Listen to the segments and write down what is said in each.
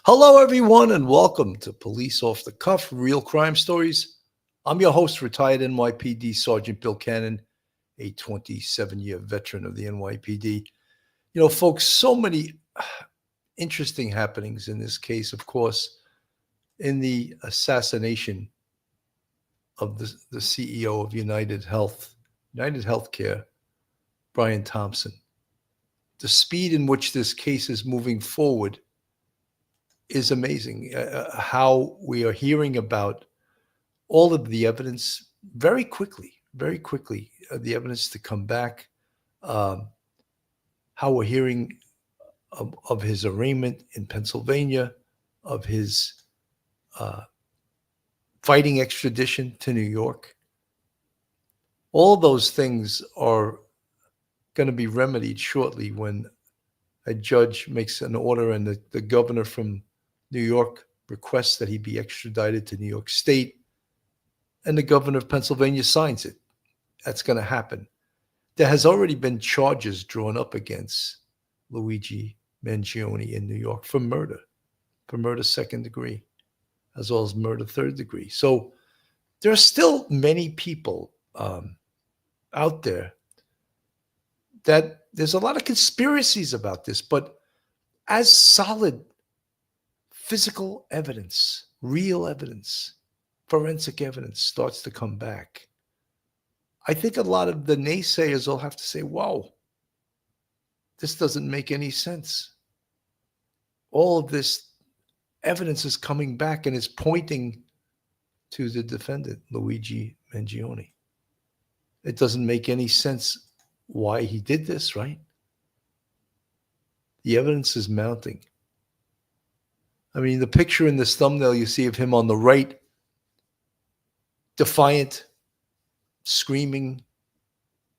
Hello, everyone, and welcome to Police Off the Cuff, Real Crime Stories. I'm your host, retired NYPD Sergeant Bill Cannon, a 27-year veteran of the NYPD. You know, folks, so many interesting happenings in this case, of course, in the assassination of the CEO of United Healthcare, Brian Thompson. The speed in which this case is moving forward is amazing. How we are hearing about all of the evidence very quickly, the evidence to come back, how we're hearing of his arraignment in Pennsylvania, of his fighting extradition to New York. All those things are going to be remedied shortly when a judge makes an order and the governor from New York requests that he be extradited to New York State, and the governor of Pennsylvania signs it. That's going to happen. There has already been charges drawn up against Luigi Mangione in New York for murder second degree, as well as murder third degree. So there are still many people out there that there's a lot of conspiracies about this, but as solid physical evidence, real evidence, forensic evidence starts to come back, I think a lot of the naysayers will have to say, wow, this doesn't make any sense. All of this evidence is coming back and is pointing to the defendant, Luigi Mangione. It doesn't make any sense why he did this, right? The evidence is mounting. I mean, the picture in this thumbnail you see of him on the right, defiant, screaming,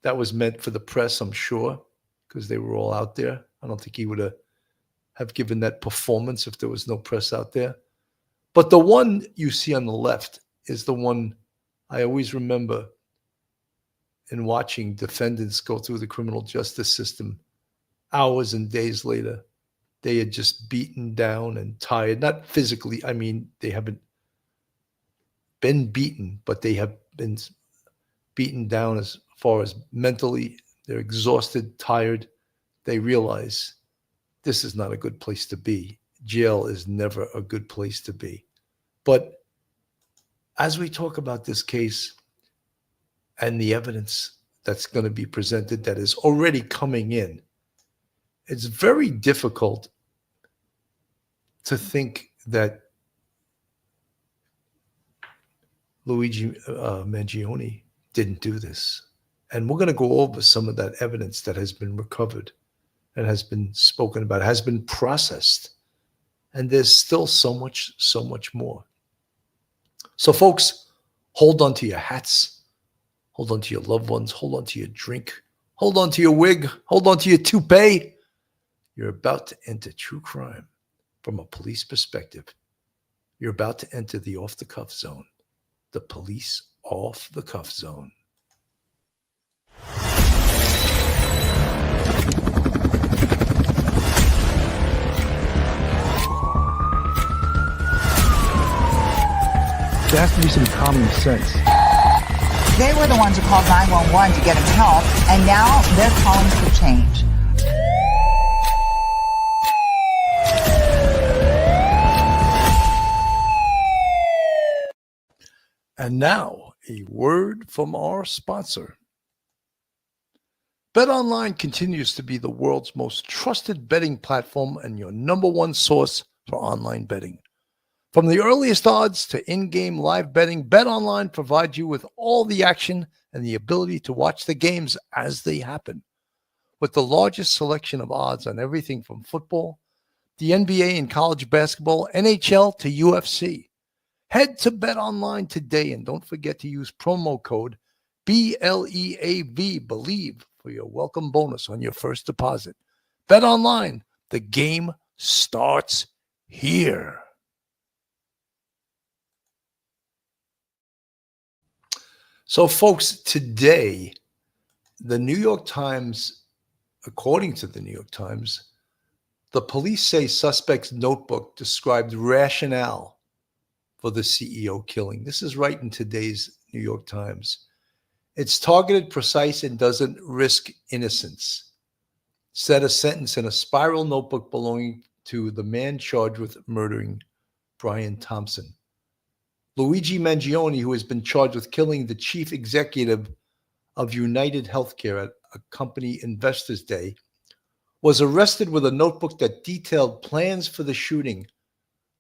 that was meant for the press, I'm sure, because they were all out there. I don't think he would have given that performance if there was no press out there. But the one you see on the left is the one I always remember in watching defendants go through the criminal justice system hours and days later. They had just beaten down and tired, not physically. I mean, they haven't been beaten, but they have been beaten down as far as mentally. They're exhausted, tired. They realize this is not a good place to be. Jail is never a good place to be. But as we talk about this case and the evidence that's going to be presented that is already coming in, it's very difficult to think that Luigi Mangione didn't do this. And we're going to go over some of that evidence that has been recovered and has been spoken about, has been processed. And there's still so much more. So folks, hold on to your hats, hold on to your loved ones, hold on to your drink, hold on to your wig, hold on to your toupee. You're about to enter true crime from a police perspective. You're about to enter the off-the-cuff zone, the police off-the-cuff zone. There has to be some common sense. They were the ones who called 911 to get him help, and now they're calling for change. And now, a word from our sponsor. BetOnline continues to be the world's most trusted betting platform and your number one source for online betting. From the earliest odds to in-game live betting, BetOnline provides you with all the action and the ability to watch the games as they happen. With the largest selection of odds on everything from football, the NBA and college basketball, NHL to UFC. Head to BetOnline today and don't forget to use promo code BLEAV, BELIEVE, for your welcome bonus on your first deposit. BetOnline, the game starts here. So, folks, today, the New York Times, according to the New York Times, The police say suspect's notebook described rationale for the CEO killing. This is right in today's New York Times. It's targeted, precise, and doesn't risk innocence. Set a sentence in a spiral notebook belonging to the man charged with murdering Brian Thompson. Luigi Mangione, who has been charged with killing the chief executive of United Healthcare at a company Investors Day, was arrested with a notebook that detailed plans for the shooting,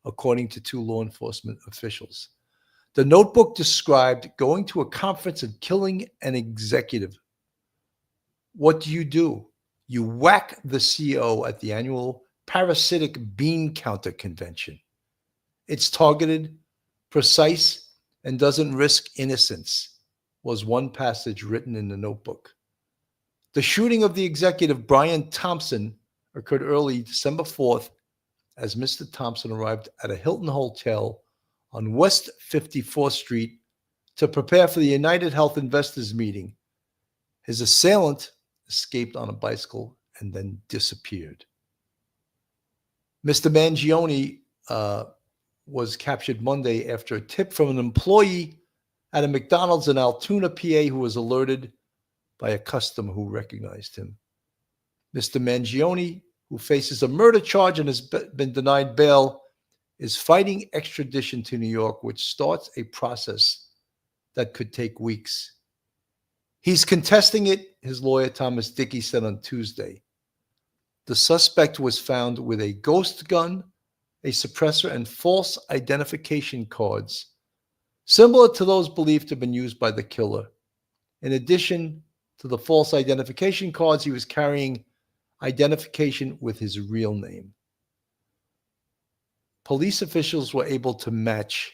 according to two law enforcement officials. The notebook described going to a conference and killing an executive. What do? You whack the CEO at the annual parasitic bean counter convention. It's targeted, precise, and doesn't risk innocence, was one passage written in the notebook. The shooting of the executive Brian Thompson occurred early December 4th as Mr. Thompson arrived at a Hilton Hotel on West 54th Street to prepare for the United Health Investors meeting. His assailant escaped on a bicycle and then disappeared. Mr. Mangione was captured Monday after a tip from an employee at a McDonald's in Altoona, PA, who was alerted by a customer who recognized him. Mr. Mangione, who faces a murder charge and has been denied bail, is fighting extradition to New York, which starts a process that could take weeks. He's contesting it, his lawyer Thomas Dickey said on Tuesday. The suspect was found with a ghost gun, a suppressor, and false identification cards, similar to those believed to have been used by the killer. In addition to the false identification cards, he was carrying identification with his real name. Police officials were able to match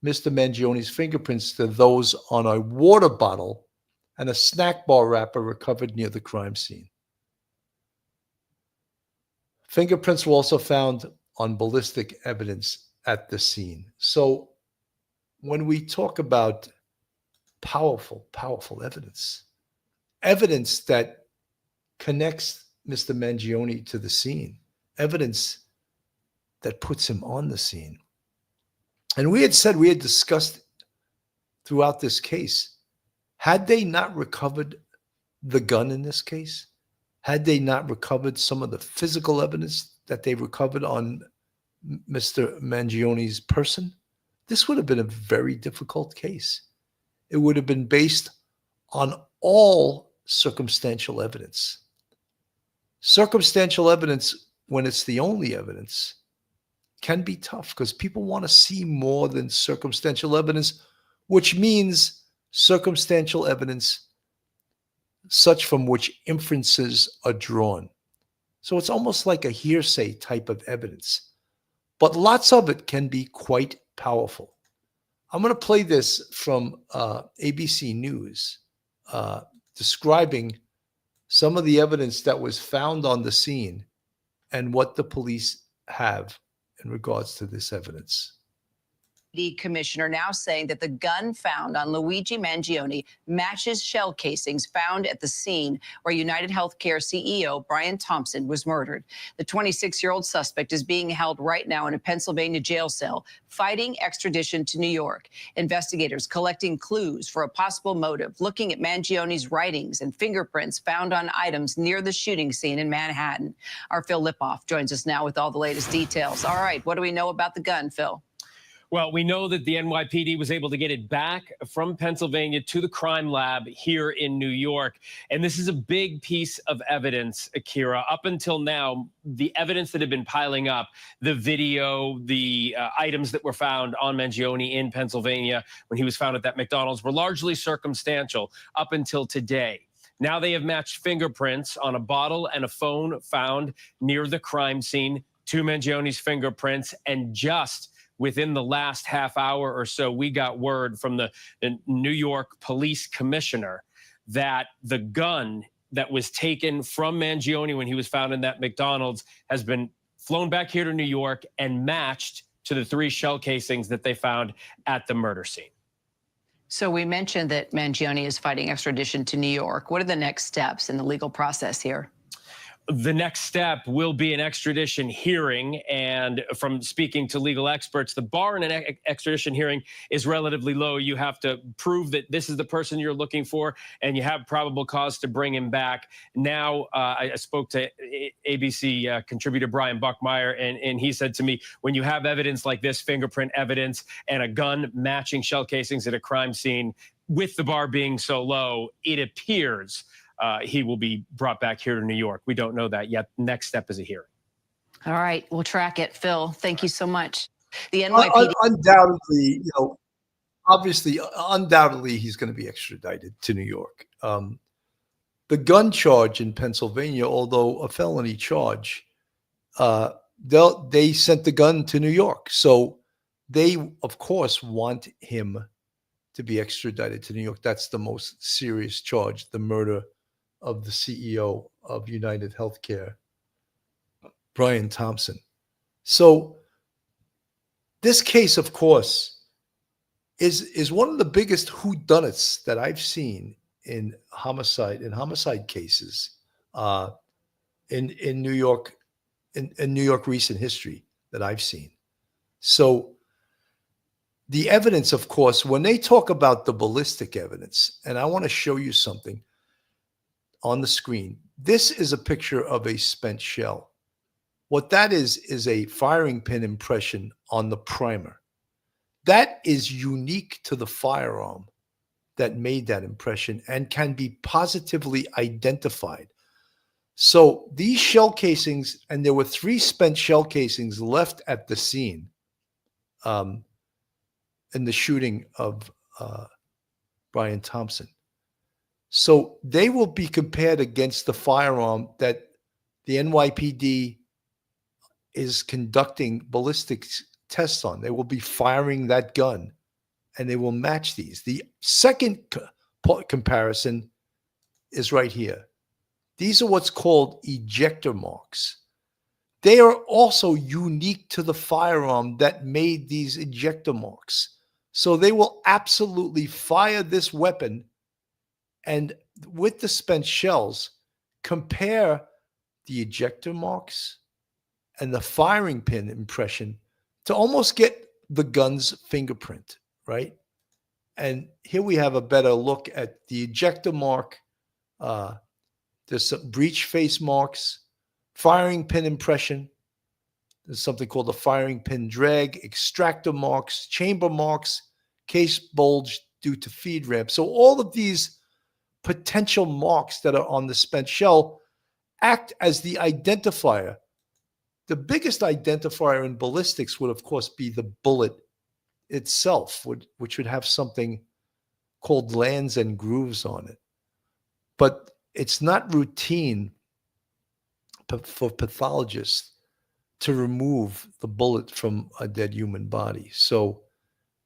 Mr. Mangione's fingerprints to those on a water bottle and a snack bar wrapper recovered near the crime scene. Fingerprints were also found on ballistic evidence at the scene. So when we talk about powerful evidence, evidence that connects Mr. Mangione to the scene, evidence that puts him on the scene. And we had discussed throughout this case, had they not recovered the gun in this case, had they not recovered some of the physical evidence that they recovered on Mr. Mangione's person, this would have been a very difficult case. It would have been based on all circumstantial evidence. Circumstantial evidence, when it's the only evidence, can be tough because people want to see more than circumstantial evidence, which means circumstantial evidence such from which inferences are drawn. So it's almost like a hearsay type of evidence, but lots of it can be quite powerful. I'm going to play this from ABC News describing some of the evidence that was found on the scene and what the police have in regards to this evidence. The commissioner now saying that the gun found on Luigi Mangione matches shell casings found at the scene where United Healthcare CEO Brian Thompson was murdered. The 26-year-old suspect is being held right now in a Pennsylvania jail cell, fighting extradition to New York. Investigators collecting clues for a possible motive, looking at Mangione's writings and fingerprints found on items near the shooting scene in Manhattan. Our Phil Lipoff joins us now with all the latest details. All right, what do we know about the gun, Phil? Well, we know that the NYPD was able to get it back from Pennsylvania to the crime lab here in New York. And this is a big piece of evidence, Akira. Up until now, the evidence that had been piling up, the video, the items that were found on Mangione in Pennsylvania when he was found at that McDonald's were largely circumstantial up until today. Now they have matched fingerprints on a bottle and a phone found near the crime scene to Mangione's fingerprints, and just within the last half hour or so, we got word from the New York police commissioner that the gun that was taken from Mangione when he was found in that McDonald's has been flown back here to New York and matched to the 3 shell casings that they found at the murder scene. So we mentioned that Mangione is fighting extradition to New York. What are the next steps in the legal process here? the next step will be an extradition hearing. And from speaking to legal experts, the bar in an extradition hearing is relatively low. You have to prove that this is the person you're looking for, and you have probable cause to bring him back. Now, I spoke to ABC contributor Brian Buckmeyer, and he said to me, when you have evidence like this, fingerprint evidence, and a gun matching shell casings at a crime scene, with the bar being so low, it appears he will be brought back here to New York. We don't know that yet. Next step is a hearing. All right, we'll track it. Phil, thank you so much. The NYPD. Undoubtedly, obviously, undoubtedly, he's going to be extradited to New York. The gun charge in Pennsylvania, although a felony charge, they sent the gun to New York. So they, of course, want him to be extradited to New York. That's the most serious charge, the murder of the CEO of United Healthcare, Brian Thompson. So this case, of course, is one of the biggest whodunits that I've seen in homicide cases in New York, in New York recent history that I've seen. So the evidence, of course, when they talk about the ballistic evidence, and I want to show you something on the screen. This is a picture of a spent shell. What that is a firing pin impression on the primer. That is unique to the firearm that made that impression and can be positively identified. So these shell casings, and there were 3 spent shell casings left at the scene in the shooting of Brian Thompson. So they will be compared against the firearm that the NYPD is conducting ballistics tests on. They will be firing that gun, and they will match these. The second comparison is right here. These are what's called ejector marks. They are also unique to the firearm that made these ejector marks. So they will absolutely fire this weapon and with the spent shells, compare the ejector marks and the firing pin impression to almost get the gun's fingerprint, right? And here we have a better look at the ejector mark. There's some breech face marks, firing pin impression. There's something called the firing pin drag, extractor marks, chamber marks, case bulge due to feed ramp. So all of these potential marks that are on the spent shell act as the identifier. The biggest identifier in ballistics would, of course, be the bullet itself, which would have something called lands and grooves on it. But it's not routine for pathologists to remove the bullet from a dead human body. So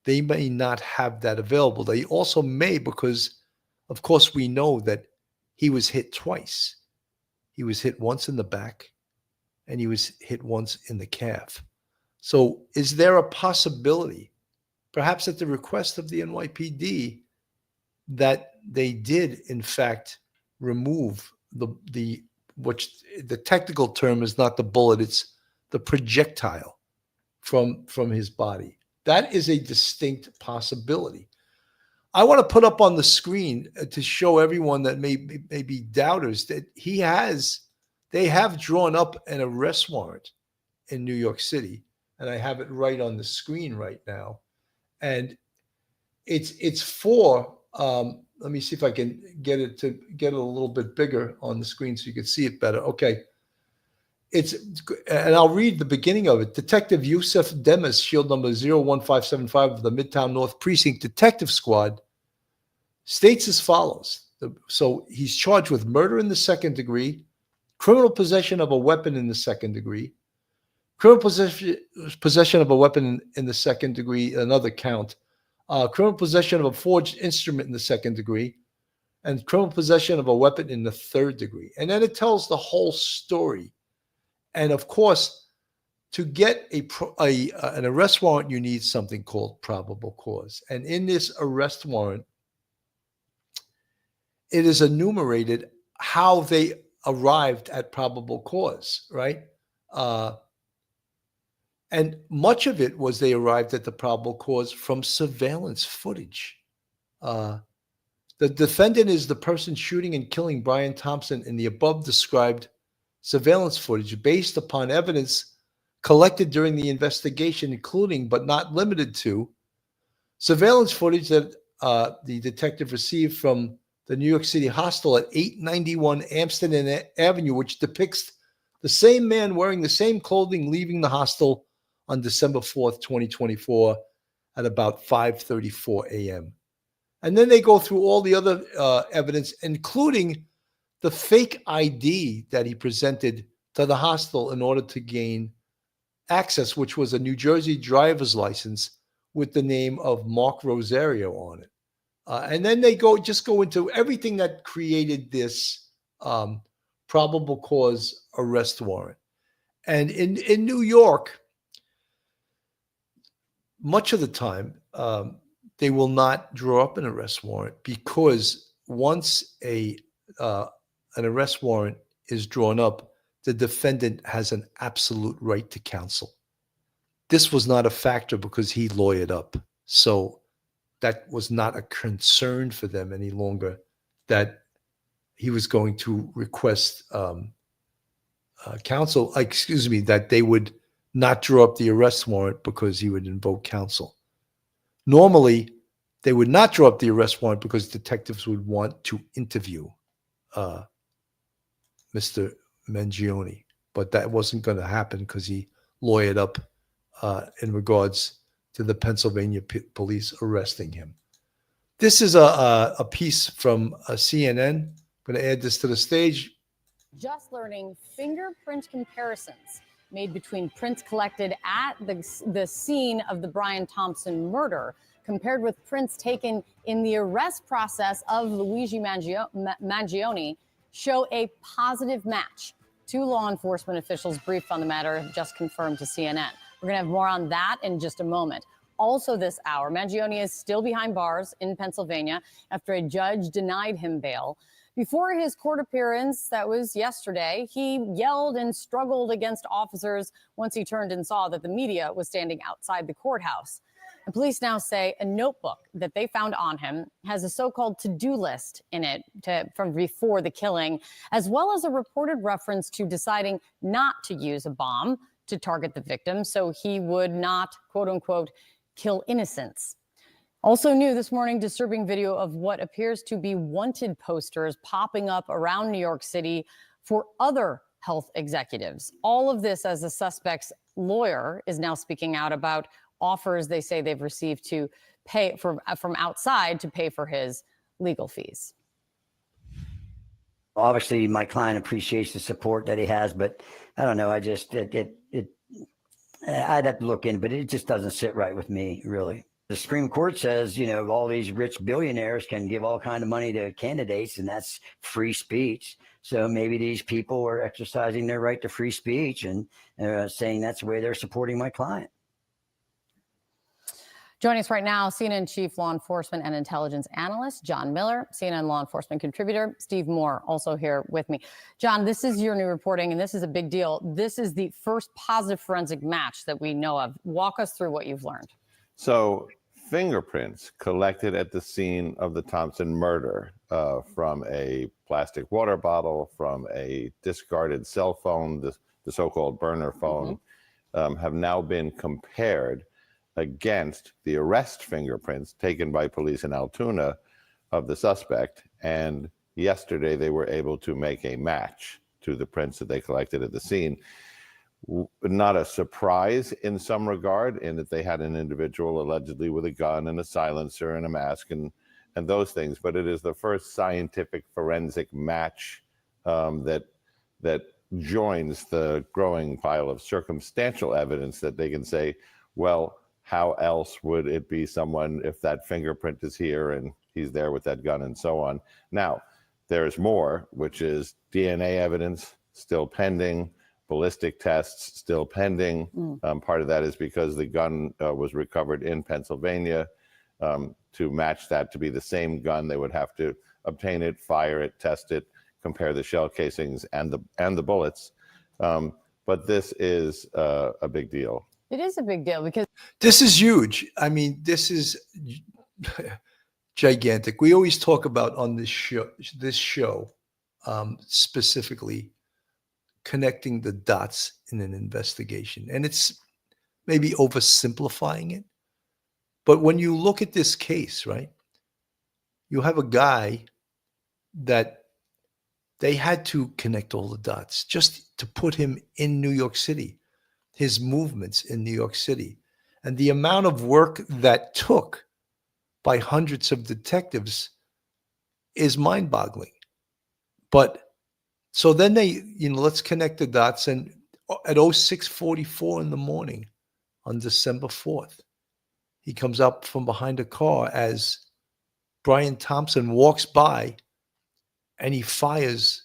they may not have that available. They also may, because of course we know that he was hit twice. He was hit once in the back and he was hit once in the calf. So is there a possibility, perhaps at the request of the NYPD, that they did in fact remove the which the technical term is not the bullet, it's the projectile from his body? That is a distinct possibility. I want to put up on the screen to show everyone that may be doubters that they have drawn up an arrest warrant in New York City, and I have it right on the screen right now. And it's for, let me see if I can get it a little bit bigger on the screen so you can see it better. Okay. And I'll read the beginning of it. Detective Yusuf Demis, shield number 01575 of the Midtown North Precinct Detective Squad, states as follows. So he's charged with murder in the second degree, criminal possession of a weapon in the second degree, criminal possession of a weapon in the second degree, another count, criminal possession of a forged instrument in the second degree, and criminal possession of a weapon in the third degree. And then it tells the whole story. And of course, to get an arrest warrant, you need something called probable cause. And in this arrest warrant, it is enumerated how they arrived at probable cause, right? And much of it was they arrived at the probable cause from surveillance footage. The defendant is the person shooting and killing Brian Thompson in the above described surveillance footage based upon evidence collected during the investigation, including but not limited to surveillance footage that the detective received from the New York City hostel at 891 Amsterdam Avenue, which depicts the same man wearing the same clothing leaving the hostel on December 4th, 2024 at about 5:34 a.m. And then they go through all the other evidence, including the fake ID that he presented to the hostel in order to gain access, which was a New Jersey driver's license with the name of Mark Rosario on it. And then they go into everything that created this probable cause arrest warrant. And in New York, much of the time, they will not draw up an arrest warrant because once an arrest warrant is drawn up, the defendant has an absolute right to counsel. This was not a factor because he lawyered up. So that was not a concern for them any longer that he was going to request counsel, that they would not draw up the arrest warrant because he would invoke counsel. Normally, they would not draw up the arrest warrant because detectives would want to interview Mr. Mangione, but that wasn't going to happen because he lawyered up in regards to the Pennsylvania police arresting him. This is a piece from CNN. I'm going to add this to the stage. Just learning fingerprint comparisons made between prints collected at the scene of the Brian Thompson murder compared with prints taken in the arrest process of Luigi Mangione show a positive match. Two law enforcement officials briefed on the matter have just confirmed to CNN. We're going to have more on that in just a moment. Also this hour, Mangione is still behind bars in Pennsylvania after a judge denied him bail. Before his court appearance, that was yesterday, he yelled and struggled against officers once he turned and saw that the media was standing outside the courthouse. And police now say a notebook that they found on him has a so-called to-do list in it from before the killing, as well as a reported reference to deciding not to use a bomb to target the victim so he would not, quote unquote, kill innocents. Also new this morning, disturbing video of what appears to be wanted posters popping up around New York City for other health executives. All of this as the suspect's lawyer is now speaking out about offers they say they've received to pay from outside to pay for his legal fees. Obviously, my client appreciates the support that he has, but I don't know. I'd have to look in, but it just doesn't sit right with me, really. The Supreme Court says, all these rich billionaires can give all kind of money to candidates, and that's free speech. So maybe these people are exercising their right to free speech and saying that's the way they're supporting my client. Joining us right now, CNN Chief Law Enforcement and Intelligence Analyst John Miller, CNN Law Enforcement Contributor Steve Moore, also here with me. John, this is your new reporting, and this is a big deal. This is the first positive forensic match that we know of. Walk us through what you've learned. So fingerprints collected at the scene of the Thompson murder from a plastic water bottle, from a discarded cell phone, the so-called burner phone, have now been compared against the arrest fingerprints taken by police in Altoona of the suspect. And yesterday they were able to make a match to the prints that they collected at the scene. Not a surprise in some regard, in that they had an individual allegedly with a gun and a silencer and a mask and those things, but it is the first scientific forensic match that joins the growing pile of circumstantial evidence that they can say, well, how else would it be someone if that fingerprint is here and he's there with that gun and so on. Now, there's more, which is DNA evidence still pending, ballistic tests still pending. Part of that is because the gun was recovered in Pennsylvania. To match that to be the same gun, they would have to obtain it, fire it, test it, compare the shell casings and the bullets. But this is a big deal. It is a big deal because This is huge. I mean, this is gigantic. We always talk about on this show, specifically connecting the dots in an investigation. And it's maybe oversimplifying it. But when you look at this case, right, you have a guy that they had to connect all the dots just to put him in New York City, his movements in New York City. And the amount of work that took by hundreds of detectives is mind-boggling. But so then they, let's connect the dots. And at 06:44 in the morning on December 4th, he comes up from behind a car as Brian Thompson walks by and he fires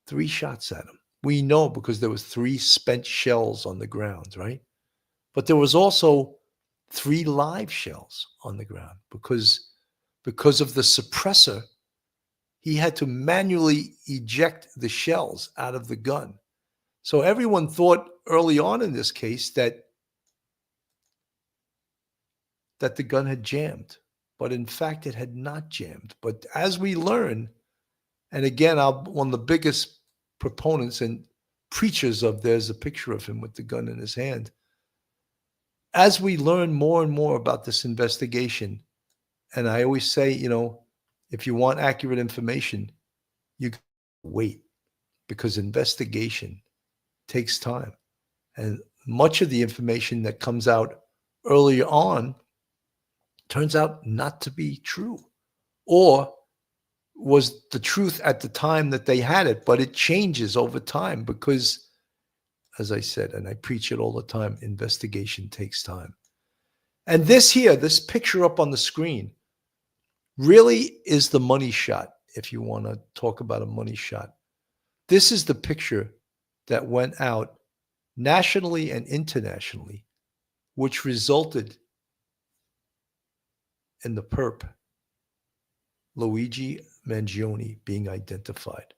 3 shots at him. We know because there was 3 spent shells on the ground, right? But there was also 3 live shells on the ground because of the suppressor. He had to manually eject the shells out of the gun. So everyone thought early on in this case that the gun had jammed, but in fact it had not jammed. But as we learn, and again, one of the biggest proponents and preachers of there's a picture of him with the gun in his hand. As we learn more and more about this investigation, and I always say, if you want accurate information, you wait, because investigation takes time. And much of the information that comes out early on turns out not to be true, or was the truth at the time that they had it, but it changes over time because, as I said, and I preach it all the time, investigation takes time. And this picture up on the screen really is the money shot, if you want to talk about a money shot. This is the picture that went out nationally and internationally, which resulted in the perp, Luigi Mangione, being identified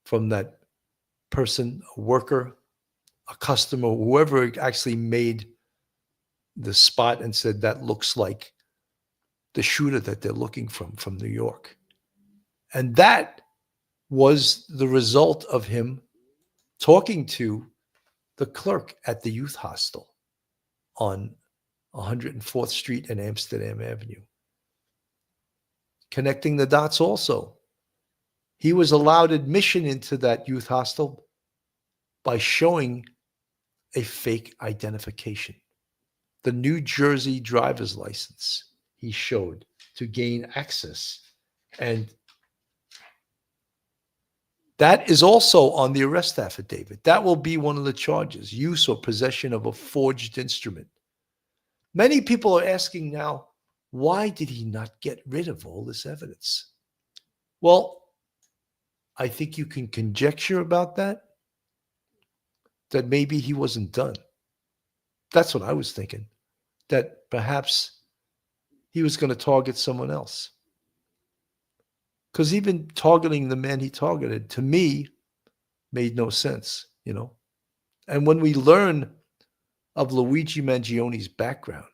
from that person, a worker, a customer, whoever actually made the spot and said that looks like the shooter that they're looking from New York. And that was the result of him talking to the clerk at the youth hostel on 104th Street and Amsterdam Avenue. Connecting the dots also. He was allowed admission into that youth hostel by showing a fake identification. The New Jersey driver's license he showed to gain access. And that is also on the arrest affidavit. That will be one of the charges, use or possession of a forged instrument. Many people are asking now, why did he not get rid of all this evidence? Well, I think you can conjecture about that maybe he wasn't done. That's what I was thinking, that perhaps he was going to target someone else. Because even targeting the man he targeted, to me, made no sense, And when we learn of Luigi Mangione's background,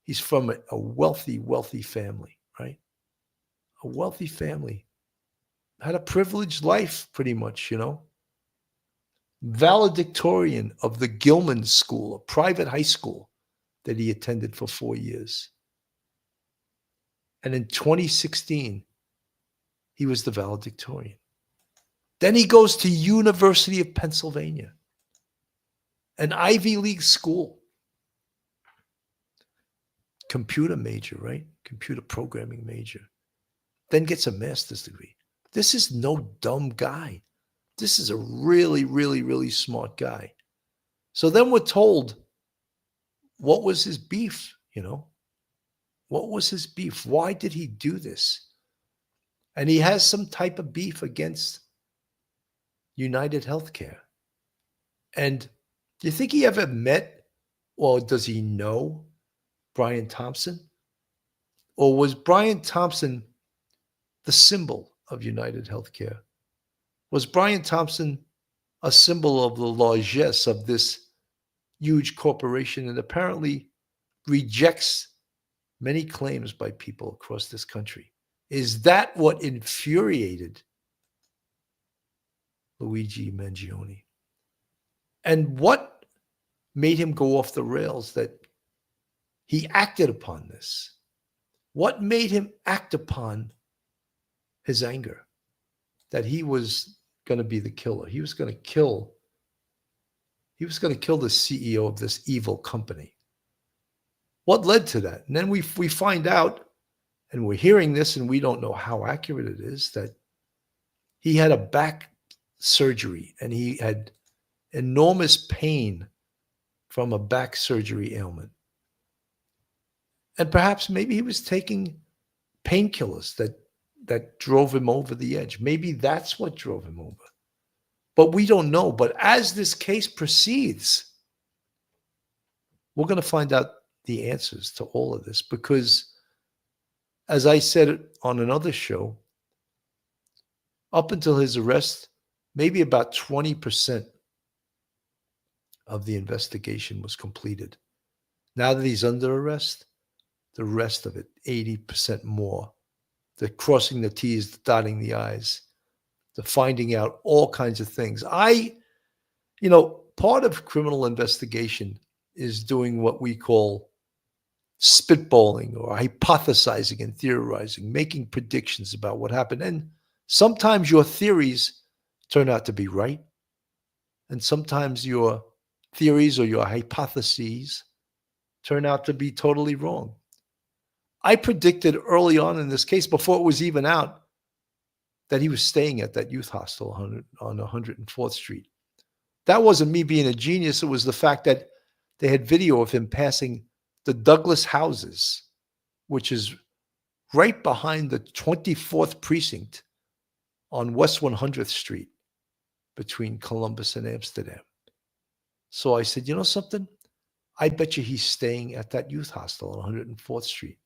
he's from a wealthy, wealthy family, right? A wealthy family. Had a privileged life, pretty much, Valedictorian of the Gilman School, a private high school that he attended for 4 years. And in 2016, he was the valedictorian. Then he goes to University of Pennsylvania, an Ivy League school. Computer major, right? Computer programming major. Then gets a master's degree. This is no dumb guy. This is a really, really, really smart guy. So then we're told, what was his beef, What was his beef? Why did he do this? And he has some type of beef against United Healthcare. And do you think he ever met, or does he know Brian Thompson? Or was Brian Thompson the symbol of United Healthcare? Was Brian Thompson a symbol of the largesse of this huge corporation and apparently rejects many claims by people across this country? Is that what infuriated Luigi Mangione? And what made him go off the rails that he acted upon this? What made him act upon his anger? That he was going to be the killer. He was going to kill the CEO of this evil company. What led to that? And then we find out, and we're hearing this, and we don't know how accurate it is, that he had a back surgery and he had enormous pain from a back surgery ailment. And perhaps maybe he was taking painkillers that drove him over the edge. Maybe that's what drove him over. But we don't know. But as this case proceeds, we're going to find out the answers to all of this, because as I said on another show, up until his arrest, maybe about 20% of the investigation was completed. Now that he's under arrest, the rest of it, 80% more, the crossing the T's, the dotting the I's, the finding out all kinds of things. Part of criminal investigation is doing what we call spitballing or hypothesizing and theorizing, making predictions about what happened. And sometimes your theories turn out to be right. And sometimes your theories or your hypotheses turn out to be totally wrong. I predicted early on in this case, before it was even out, that he was staying at that youth hostel on 104th Street. That wasn't me being a genius. It was the fact that they had video of him passing the Douglas houses, which is right behind the 24th precinct on West 100th Street between Columbus and Amsterdam. So I said, you know something? I bet you he's staying at that youth hostel on 104th Street.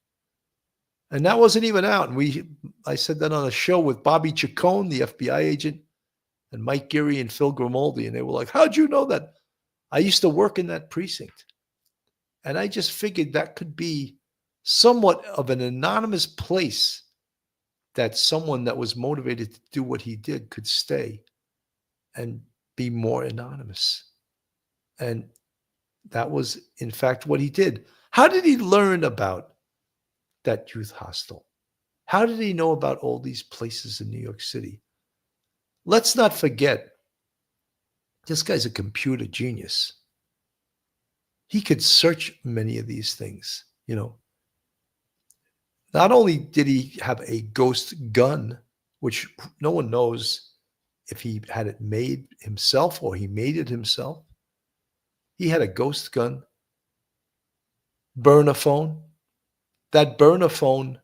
And that wasn't even out. And I said that on a show with Bobby Chacon, the FBI agent, and Mike Geary and Phil Grimaldi. And they were like, how'd you know that? I used to work in that precinct. And I just figured that could be somewhat of an anonymous place that someone that was motivated to do what he did could stay and be more anonymous. And that was, in fact, what he did. How did he learn about that youth hostel? How did he know about all these places in New York City? Let's not forget, this guy's a computer genius. He could search many of these things, Not only did he have a ghost gun, which no one knows if he had it made himself or he made it himself. He had a ghost gun, burner phone. That burner phone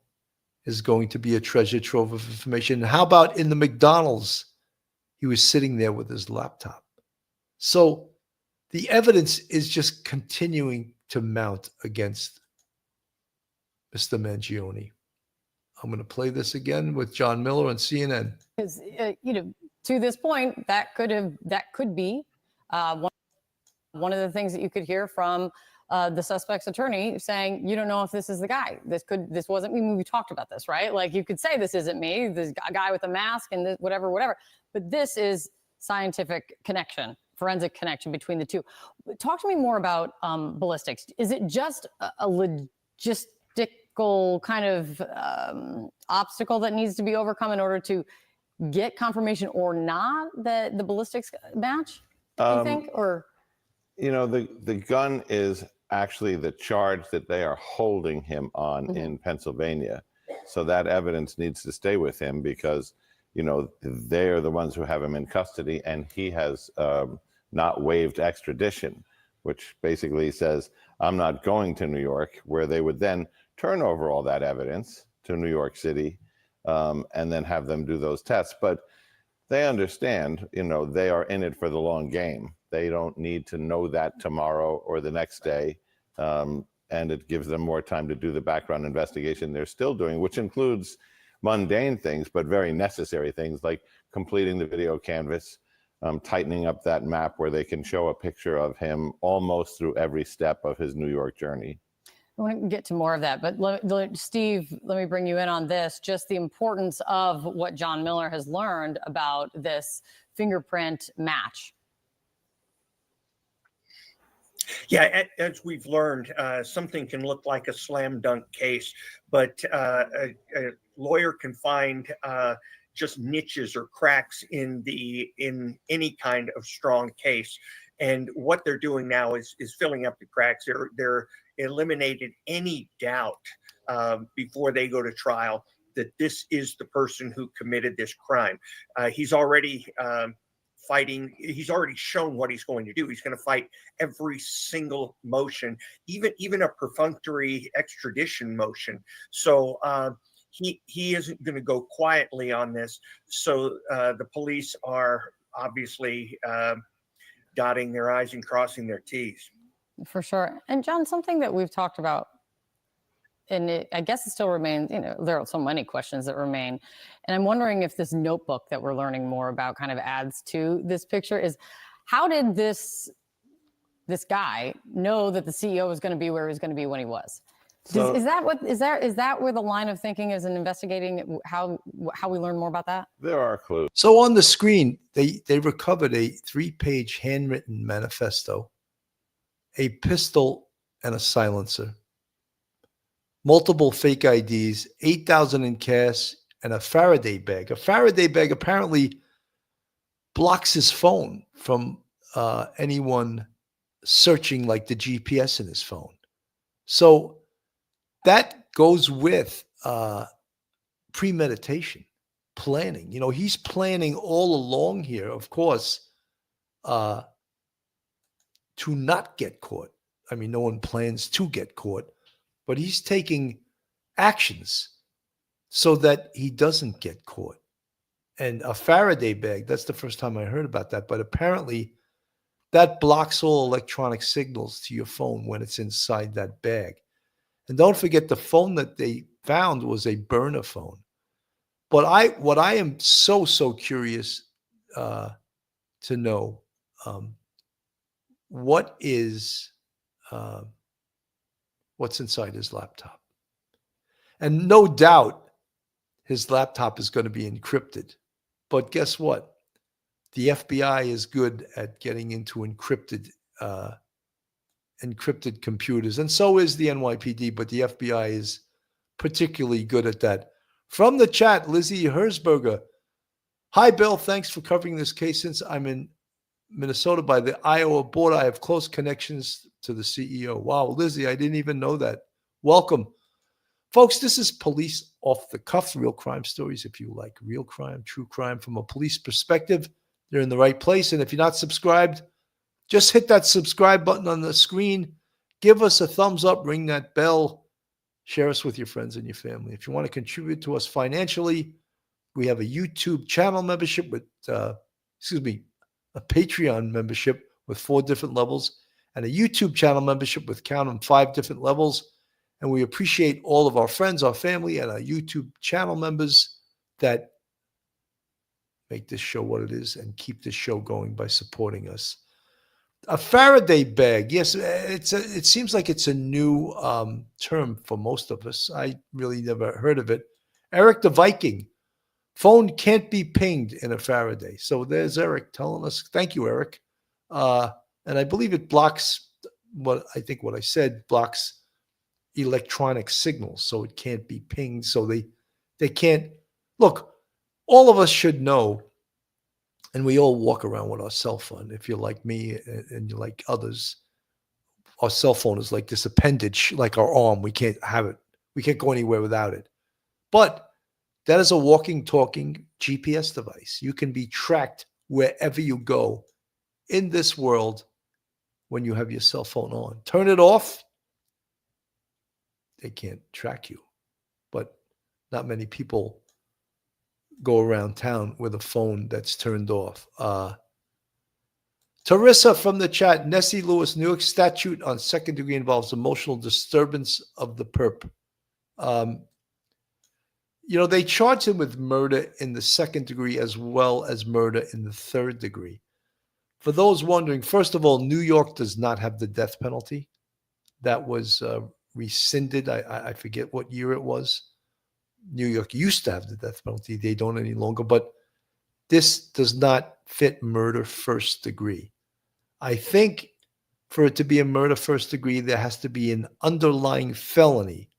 is going to be a treasure trove of information. How about in the McDonald's? He was sitting there with his laptop. So the evidence is just continuing to mount against Mr. Mangione. I'm going to play this again with John Miller on CNN. Because, to this point, that could be one of the things that you could hear from the suspect's attorney saying, you don't know if this is the guy. This wasn't me. We talked about this, right? Like, you could say this isn't me, this guy with a mask and this, whatever. But this is scientific connection, forensic connection between the two. Talk to me more about ballistics. Is it just a logistical kind of obstacle that needs to be overcome in order to get confirmation or not that the ballistics match, you think? Or the gun is actually the charge that they are holding him on in Pennsylvania. So that evidence needs to stay with him because, they are the ones who have him in custody, and he has not waived extradition, which basically says, I'm not going to New York, where they would then turn over all that evidence to New York City and then have them do those tests. But they understand, they are in it for the long game. They don't need to know that tomorrow or the next day. And it gives them more time to do the background investigation they're still doing, which includes mundane things, but very necessary things like completing the video canvas, tightening up that map where they can show a picture of him almost through every step of his New York journey. I want to get to more of that, but Steve, let me bring you in on this, just the importance of what John Miller has learned about this fingerprint match. Yeah, as we've learned, something can look like a slam dunk case, but a lawyer can find just niches or cracks in any kind of strong case. And what they're doing now is filling up the cracks. They're eliminated any doubt before they go to trial that this is the person who committed this crime. He's already fighting. He's already shown what he's going to do. He's going to fight every single motion, even a perfunctory extradition motion. So he isn't going to go quietly on this. So the police are obviously dotting their I's and crossing their T's. For sure. And John, something that we've talked about, and I guess it still remains, there are so many questions that remain. And I'm wondering if this notebook that we're learning more about kind of adds to this picture is, how did this guy know that the CEO was going to be where he was going to be when he was? So, is that where the line of thinking is in investigating how we learn more about that? There are clues. So on the screen, they recovered a 3-page handwritten manifesto, a pistol and a silencer, multiple fake IDs, $8,000 in cash, and a Faraday bag. A Faraday bag apparently blocks his phone from anyone searching like the GPS in his phone. So that goes with premeditation, planning. He's planning all along here, of course, to not get caught. I mean, no one plans to get caught, but he's taking actions so that he doesn't get caught. And a Faraday bag, that's the first time I heard about that, but apparently that blocks all electronic signals to your phone when it's inside that bag. And don't forget, the phone that they found was a burner phone. But what I am so curious to know, what's inside his laptop. And no doubt his laptop is going to be encrypted. But guess what? The FBI is good at getting into encrypted computers, and so is the NYPD, but the FBI is particularly good at that. From the chat, Lizzie Herzberger. Hi, Bill. Thanks for covering this case. Since I'm in Minnesota by the Iowa border, I have close connections to the CEO. Wow, Lizzie, I didn't even know that. Welcome. Folks, this is Police Off the Cuff, real crime stories. If you like real crime, true crime from a police perspective, you're in the right place. And if you're not subscribed, just hit that subscribe button on the screen. Give us a thumbs up, ring that bell, share us with your friends and your family. If you want to contribute to us financially, we have a YouTube channel membership with, a Patreon membership with 4 different levels, and a YouTube channel membership with, count them, 5 different levels. And we appreciate all of our friends, our family, and our YouTube channel members that make this show what it is and keep this show going by supporting us. A Faraday bag. Yes, it seems like it's a new term for most of us. I really never heard of it. Eric the Viking. Phone can't be pinged in a Faraday. So there's Eric telling us. Thank you, Eric. And I believe it blocks what I said, blocks electronic signals. So it can't be pinged. So they can't. Look, all of us should know, and we all walk around with our cell phone. If you're like me and you're like others, our cell phone is like this appendage, like our arm. We can't have it. We can't go anywhere without it. But that is a walking, talking GPS device. You can be tracked wherever you go in this world when you have your cell phone on. Turn it off, they can't track you. But not many people go around town with a phone that's turned off. Teresa from the chat, Nessie Lewis, New York statute on second degree involves emotional disturbance of the perp. They charged him with murder in the second degree as well as murder in the third degree. For those wondering, first of all, New York does not have the death penalty. That was rescinded. I forget what year it was. New York used to have the death penalty. They don't any longer. But this does not fit murder first degree. I think for it to be a murder first degree, there has to be an underlying felony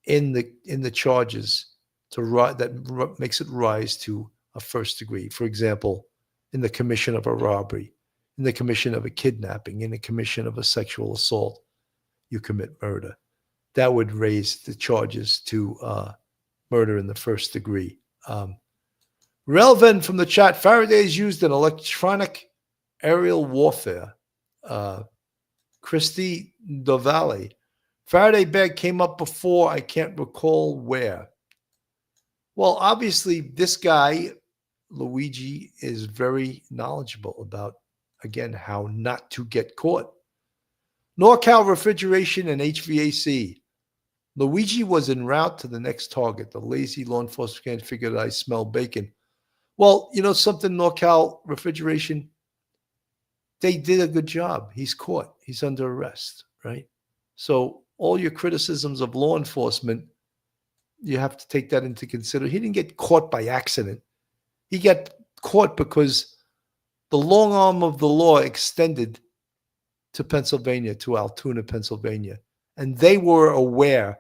in the charges that makes it rise to a first degree. For example, in the commission of a robbery, in the commission of a kidnapping, in the commission of a sexual assault, you commit murder. That would raise the charges to murder in the first degree. Relevant from the chat, Faraday is used in electronic aerial warfare. Christy Dovalle. Faraday bag came up before, I can't recall where. Well, obviously, this guy, Luigi, is very knowledgeable about, again, how not to get caught. NorCal Refrigeration and HVAC. Luigi was en route to the next target. The lazy law enforcement can't figure that I smell bacon. Well, you know something, NorCal Refrigeration, they did a good job. He's caught. He's under arrest, right? So all your criticisms of law enforcement, you have to take that into consideration. He didn't get caught by accident. He got caught because the long arm of the law extended to Pennsylvania, to Altoona, Pennsylvania. And they were aware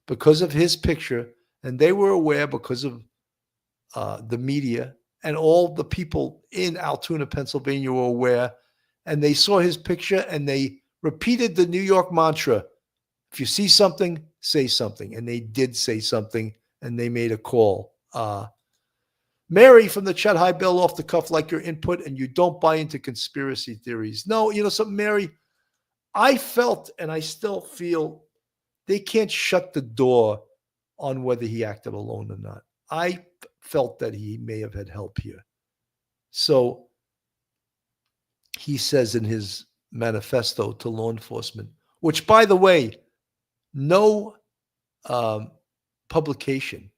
because of his picture, and they were aware because of the media, and all the people in Altoona, Pennsylvania were aware, and they saw his picture, and they repeated the New York mantra, if you see something, say something. And they did say something, and they made a call. Mary from the chat, hi, Bill, off the cuff, like your input, and you don't buy into conspiracy theories. No, you know something, Mary? I felt, and I still feel, they can't shut the door on whether he acted alone or not. I felt that he may have had help here. So he says in his manifesto to law enforcement, which, by the way, no publication,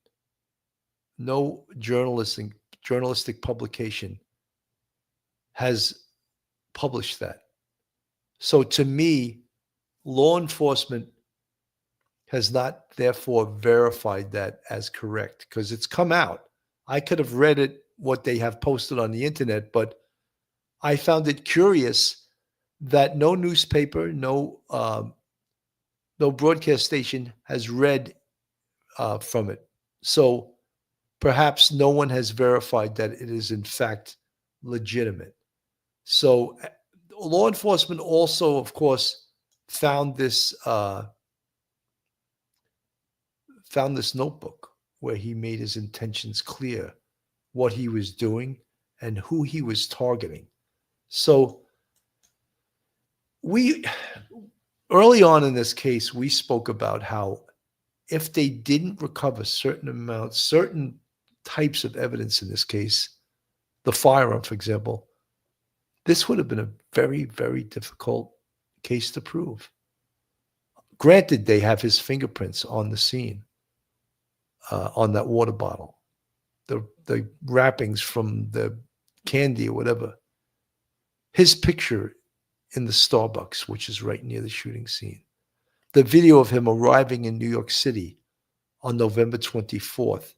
no journalistic publication has published that. So to me, law enforcement has not therefore verified that as correct, because it's come out. I could have read it, what they have posted on the internet, but I found it curious that no newspaper, no broadcast station has read from it. So perhaps no one has verified that it is in fact legitimate. So law enforcement also, of course, found this notebook where he made his intentions clear, what he was doing and who he was targeting. So early on in this case, we spoke about how if they didn't recover certain types of evidence in this case, the firearm, for example, this would have been a very, very difficult case to prove. Granted, they have his fingerprints on the scene, on that water bottle, the wrappings from the candy or whatever. His picture in the Starbucks, which is right near the shooting scene. The video of him arriving in New York City on November 24th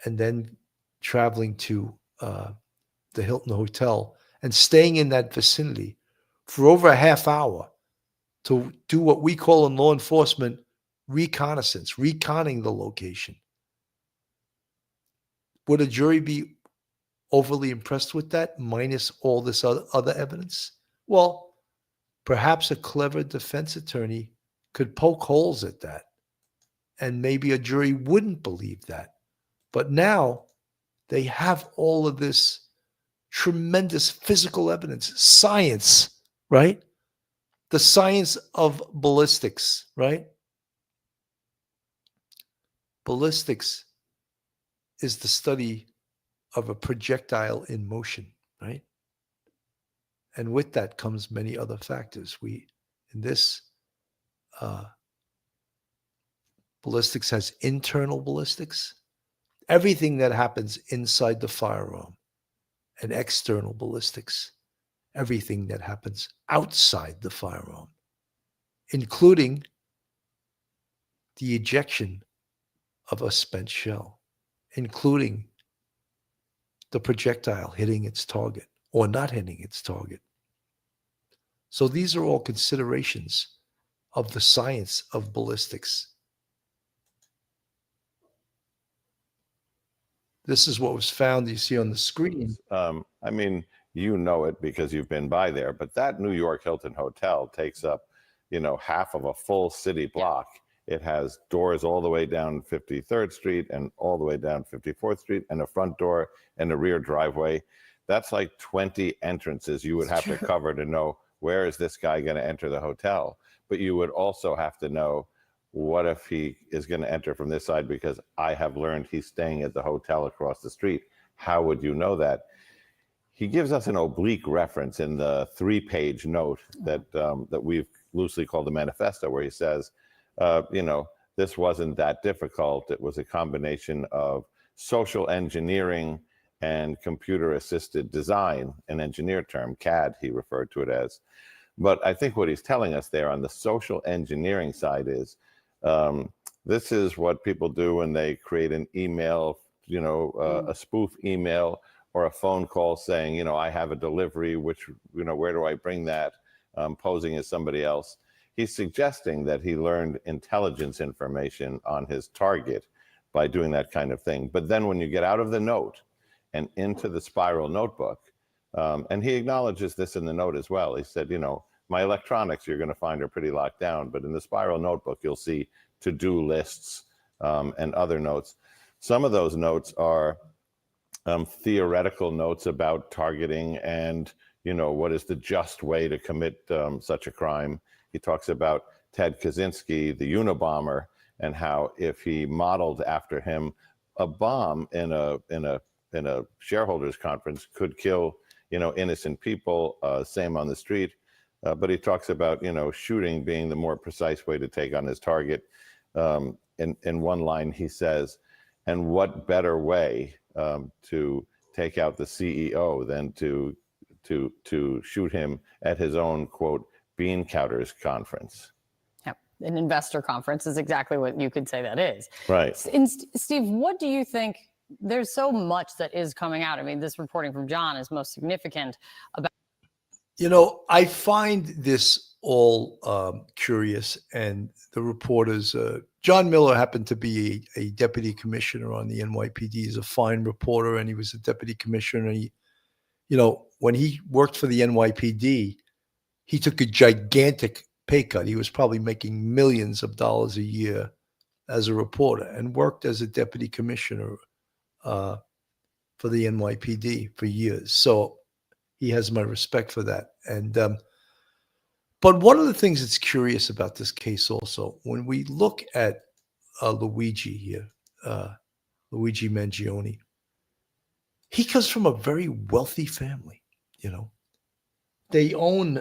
and then traveling to the Hilton Hotel and staying in that vicinity for over a half hour to do what we call in law enforcement reconnaissance, reconning the location. Would a jury be overly impressed with that, minus all this other evidence? Well, perhaps a clever defense attorney could poke holes at that, and maybe a jury wouldn't believe that. But now they have all of this tremendous physical evidence, science, right? The science of ballistics, right? Ballistics is the study of a projectile in motion, right? And with that comes many other factors. In this Ballistics has internal ballistics, everything that happens inside the firearm, and external ballistics, everything that happens outside the firearm, including the ejection of a spent shell, including the projectile hitting its target or not hitting its target. So these are all considerations of the science of ballistics. This is what was found, you see on the screen. I mean, you know it because you've been by there, but that New York Hilton Hotel takes up, half of a full city block. It has doors all the way down 53rd Street and all the way down 54th Street, and a front door and a rear driveway. That's like 20 entrances you would have to cover to know where is this guy going to enter the hotel. But you would also have to know, what if he is going to enter from this side, because I have learned he's staying at the hotel across the street. How would you know that? He gives us an oblique reference in the 3-page note that we've loosely called the manifesto, where he says, this wasn't that difficult. It was a combination of social engineering and computer-assisted design, an engineer term, CAD, he referred to it as. But I think what he's telling us there on the social engineering side is, this is what people do when they create an email, a spoof email or a phone call saying, I have a delivery, which, where do I bring that? Posing as somebody else. He's suggesting that he learned intelligence information on his target by doing that kind of thing. But then when you get out of the note and into the spiral notebook, and he acknowledges this in the note as well. He said, my electronics you're going to find are pretty locked down, but in the spiral notebook, you'll see to-do lists and other notes. Some of those notes are theoretical notes about targeting and, what is the just way to commit such a crime. He talks about Ted Kaczynski, the Unabomber, and how if he modeled after him, a bomb in a shareholders conference could kill, innocent people. Same on the street. But he talks about, shooting being the more precise way to take on his target. In one line, he says, and what better way to take out the CEO than to shoot him at his own, quote, bean counters conference. Yep. An investor conference is exactly what you could say that is. Right. And Steve, what do you think? There's so much that is coming out. I mean, this reporting from John is most significant about. I find this all curious, and the reporters, John Miller happened to be a deputy commissioner on the NYPD. He's a fine reporter, and he was a deputy commissioner. And when he worked for the NYPD, he took a gigantic pay cut. He was probably making millions of dollars a year as a reporter, and worked as a deputy commissioner for the NYPD for years. So he has my respect for that. And but one of the things that's curious about this case also, when we look at Luigi here, Luigi Mangione, he comes from a very wealthy family. They own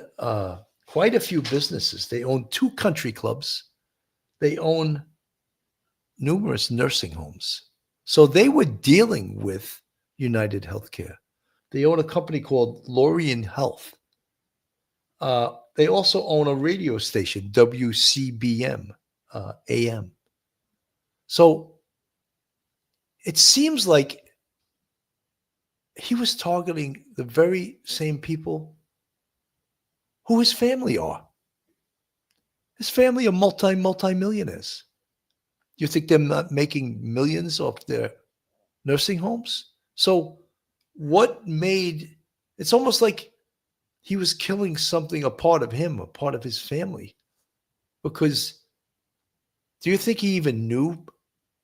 quite a few businesses. They own 2 country clubs. They own numerous nursing homes. So they were dealing with United Healthcare. They own a company called Lorien Health. They also own a radio station, WCBM AM. So it seems like he was targeting the very same people who his family are. His family are multi-millionaires. You think they're not making millions off their nursing homes? So what made, it's almost like he was killing something, a part of him, a part of his family. Because do you think he even knew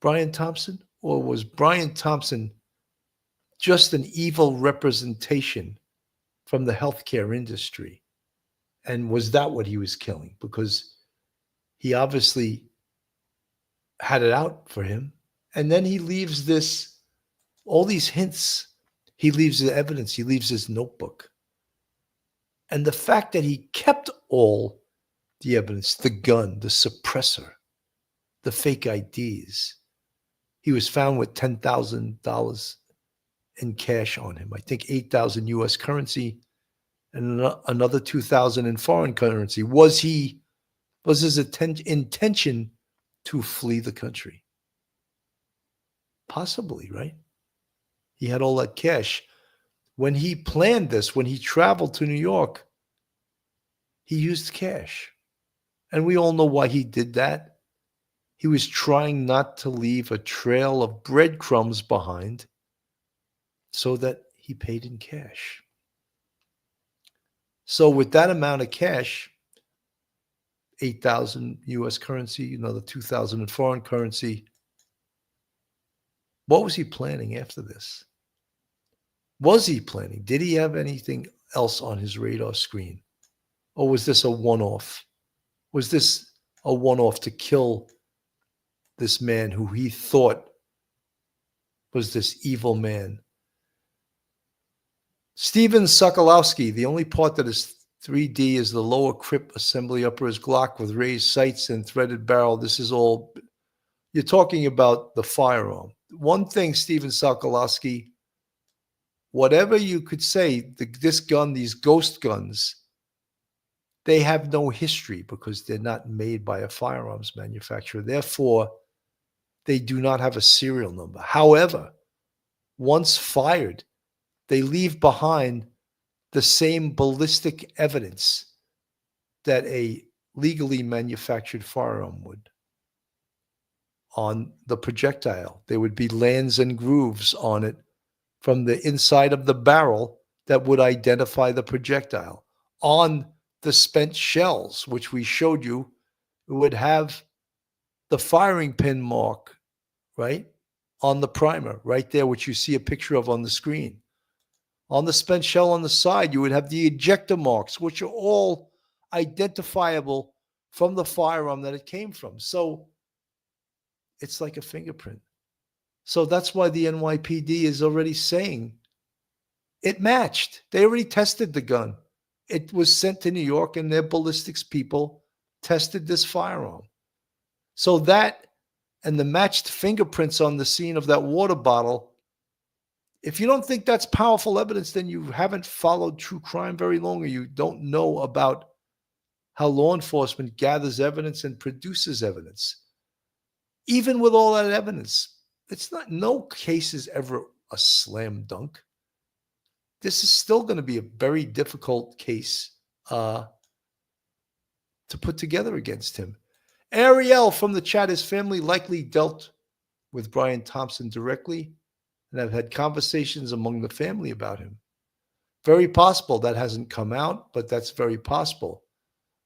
Brian Thompson? Or was Brian Thompson just an evil representation from the healthcare industry? And was that what he was killing? Because he obviously had it out for him. And then he leaves all these hints. He leaves the evidence. He leaves his notebook. And the fact that he kept all the evidence, the gun, the suppressor, the fake IDs. He was found with $10,000 in cash on him. I think 8,000 US currency and another 2,000 in foreign currency. Was his intention to flee the country? Possibly, right? He had all that cash. When he planned this, when he traveled to New York, he used cash. And we all know why he did that. He was trying not to leave a trail of breadcrumbs behind so that he paid in cash. So with that amount of cash, 8,000 US currency, another 2,000 in foreign currency, what was he planning after this? Was he planning? Did he have anything else on his radar screen? Or was this a one-off? Was this a one-off to kill this man who he thought was this evil man? Steven Sokolowski, the only part that is 3D is the lower crib assembly, upper is Glock with raised sights and threaded barrel. This is all, you're talking about the firearm. One thing, Steven Sokolowski, whatever you could say, this gun, these ghost guns, they have no history because they're not made by a firearms manufacturer. Therefore, they do not have a serial number. However, once fired, they leave behind the same ballistic evidence that a legally manufactured firearm would. On the projectile, there would be lands and grooves on it from the inside of the barrel that would identify the projectile. On the spent shells, which we showed you, it would have the firing pin mark, right, on the primer, right there, which you see a picture of on the screen. On the spent shell on the side, you would have the ejector marks, which are all identifiable from the firearm that it came from. So it's like a fingerprint. So that's why the NYPD is already saying it matched. They already tested the gun. It was sent to New York, and their ballistics people tested this firearm. So that and the matched fingerprints on the scene of that water bottle, if you don't think that's powerful evidence, then you haven't followed true crime very long, or you don't know about how law enforcement gathers evidence and produces evidence. Even with all that evidence, it's not, no case is ever a slam dunk. This is still going to be a very difficult case to put together against him. Ariel from the chat, his family likely dealt with Brian Thompson directly and have had conversations among the family about him. Very possible. That hasn't come out, but that's very possible.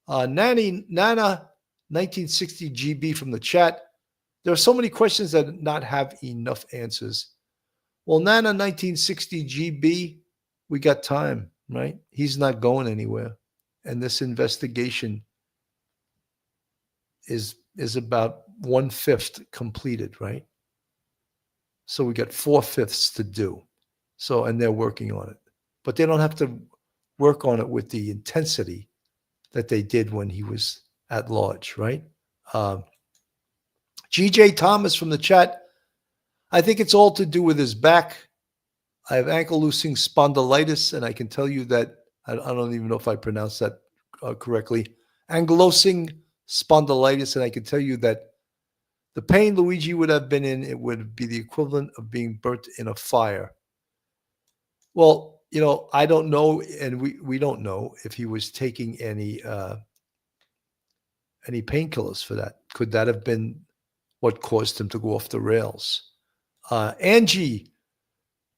Nana 1960 GB from the chat. There are so many questions that not have enough answers. Well, Nana 1960 GB, we got time, right? He's not going anywhere. And this investigation is about 1/5 completed, right? So we got 4/5 to do. So, and they're working on it. But they don't have to work on it with the intensity that they did when he was at large, right? GJ Thomas from the chat. I think it's all to do with his back. I have ankylosing spondylitis, and I can tell you that, I don't even know if I pronounced that correctly, ankylosing spondylitis, and I can tell you that the pain Luigi would have been in, it would be the equivalent of being burnt in a fire. Well, you know, I don't know, and we don't know if he was taking any painkillers for that. Could that have been what caused him to go off the rails? Angie,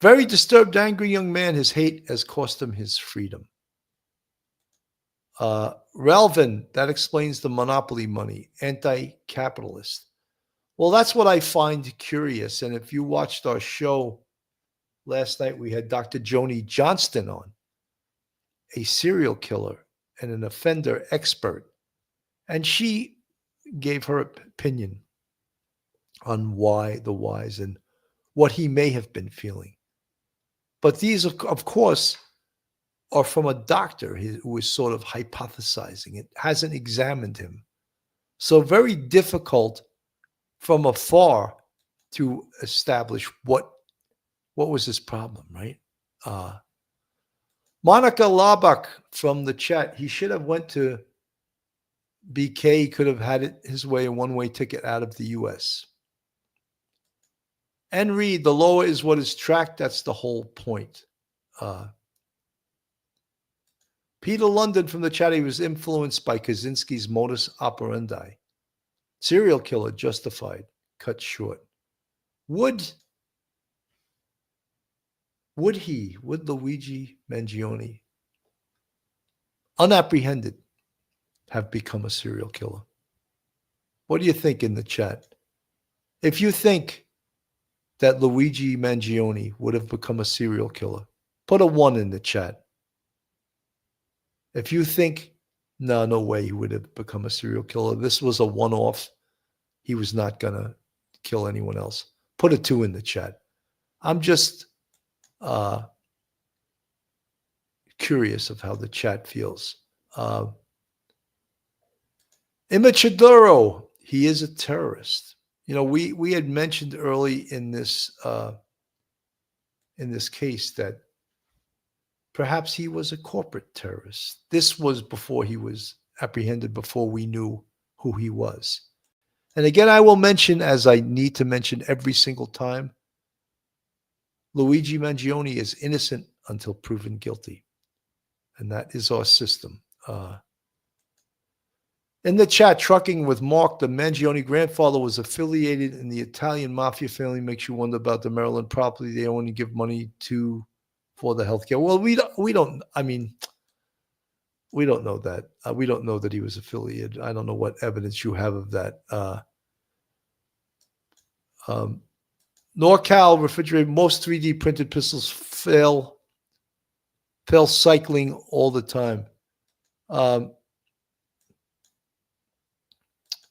very disturbed, angry young man. His hate has cost him his freedom. Relvin, that explains the monopoly money, anti-capitalist. Well, that's what I find curious. And if you watched our show last night, we had Dr. Joni Johnston on, a serial killer and an offender expert. And she gave her opinion on why the whys and what he may have been feeling. But these, of course, are from a doctor who is sort of hypothesizing. It hasn't examined him. So very difficult from afar to establish what was his problem, right? Monica Labak from the chat, he should have went to BK. He could have had it his way, a one-way ticket out of the U.S. And Reed, the lower is what is tracked. That's the whole point. Peter London from the chat, he was influenced by Kaczynski's modus operandi. Serial killer justified, cut short. Would Luigi Mangione, unapprehended, have become a serial killer? What do you think in the chat? If you think that Luigi Mangione would have become a serial killer, put a 1 in the chat. If you think, no way he would have become a serial killer, this was a one-off, he was not going to kill anyone else, put a 2 in the chat. I'm just curious of how the chat feels. Imachidoro, he is a terrorist. You know, we had mentioned early in this case that perhaps he was a corporate terrorist. This was before he was apprehended, before we knew who he was. And again, I will mention, as I need to mention every single time, Luigi Mangione is innocent until proven guilty. And that is our system. In the chat, Trucking with Mark, the Mangione grandfather was affiliated in the Italian mafia family. Makes you wonder about the Maryland property they only give money to for the healthcare. Well, we don't know that. We don't know that he was affiliated. I don't know what evidence you have of that. NorCal refrigerator, most 3D printed pistols fail cycling all the time.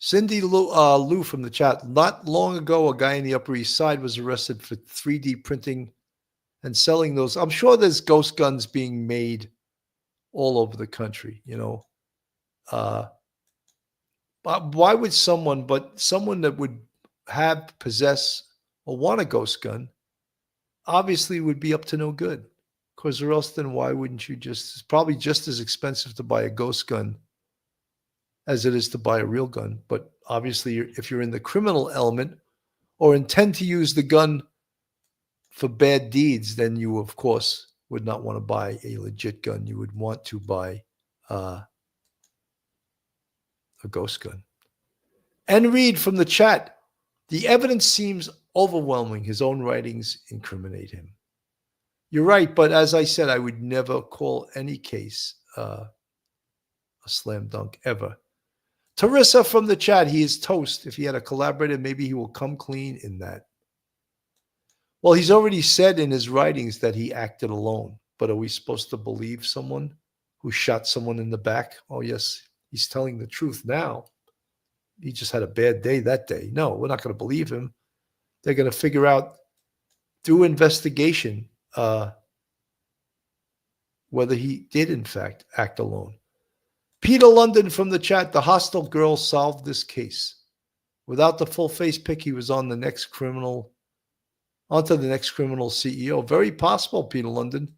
Cindy Lou from the chat. Not long ago, a guy in the Upper East Side was arrested for 3D printing and selling those. I'm sure there's ghost guns being made all over the country, you know. But why would someone that would possess or want a ghost gun obviously would be up to no good? Because or else then why wouldn't you it's probably just as expensive to buy a ghost gun as it is to buy a real gun. But obviously, if you're in the criminal element or intend to use the gun for bad deeds, then you, of course, would not want to buy a legit gun. You would want to buy a ghost gun. And Reed from the chat, the evidence seems overwhelming. His own writings incriminate him. You're right, but as I said, I would never call any case a slam dunk ever. Teresa from the chat, he is toast. If he had a collaborator, maybe he will come clean in that. Well, he's already said in his writings that he acted alone. But are we supposed to believe someone who shot someone in the back? Oh, yes, he's telling the truth now. He just had a bad day that day. No, we're not going to believe him. They're going to figure out through investigation whether he did, in fact, act alone. Peter London from the chat, the hostile girl solved this case. Without the full face pick, he was on the next criminal, onto the next criminal CEO. Very possible, Peter London.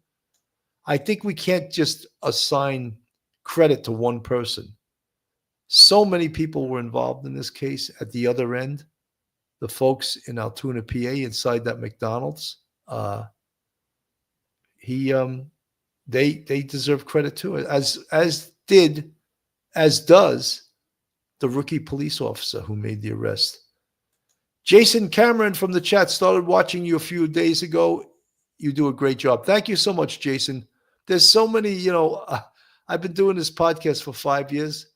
I think we can't just assign credit to one person. So many people were involved in this case at the other end. The folks in Altoona, PA, inside that McDonald's, they deserve credit too, as does the rookie police officer who made the arrest. Jason Cameron from the chat, started watching you a few days ago. You do a great job. Thank you so much, Jason. There's so many, I've been doing this podcast for 5 years.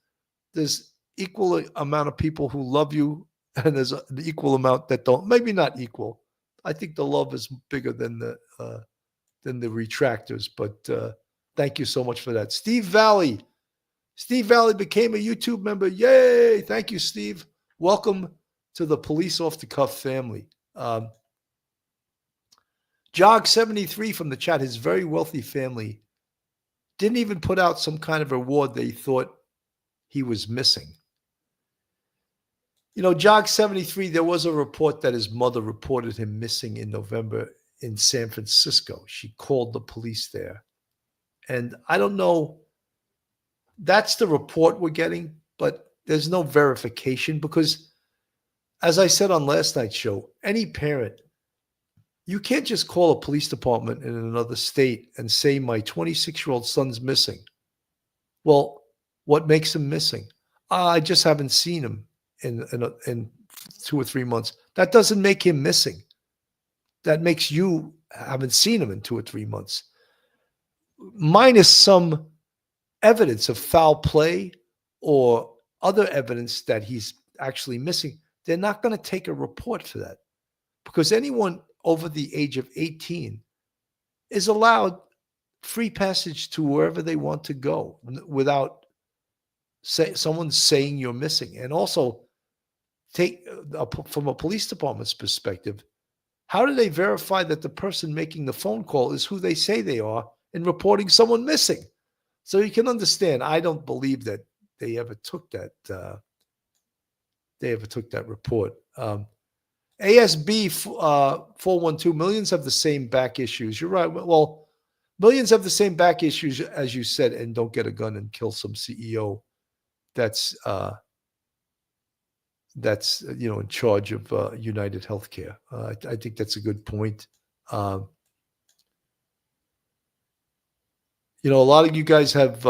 There's equal amount of people who love you, and there's an equal amount that don't. Maybe not equal. I think the love is bigger than the retractors. But thank you so much for that, Steve Valley. Steve Valley became a YouTube member. Yay! Thank you, Steve. Welcome to the Police Off the Cuff family. Jog73 from the chat, his very wealthy family didn't even put out some kind of reward they thought he was missing. Jog 73, there was a report that his mother reported him missing in November in San Francisco. She called the police there. And I don't know, that's the report we're getting, but there's no verification because, as I said on last night's show, any parent, you can't just call a police department in another state and say, my 26-year-old son's missing. Well, what makes him missing? I just haven't seen him in 2 or 3 months. That doesn't make him missing. That makes you haven't seen him in 2 or 3 months. Minus some evidence of foul play or other evidence that he's actually missing, they're not going to take a report for that, because anyone over the age of 18 is allowed free passage to wherever they want to go without someone saying you're missing. And also, from a police department's perspective, how do they verify that the person making the phone call is who they say they are in reporting someone missing? So you can understand, I don't believe that they ever took that. Report. ASB 412, millions have the same back issues. You're right. Well, millions have the same back issues as you said, and don't get a gun and kill some CEO that's in charge of United Healthcare. I think that's a good point. A lot of you guys have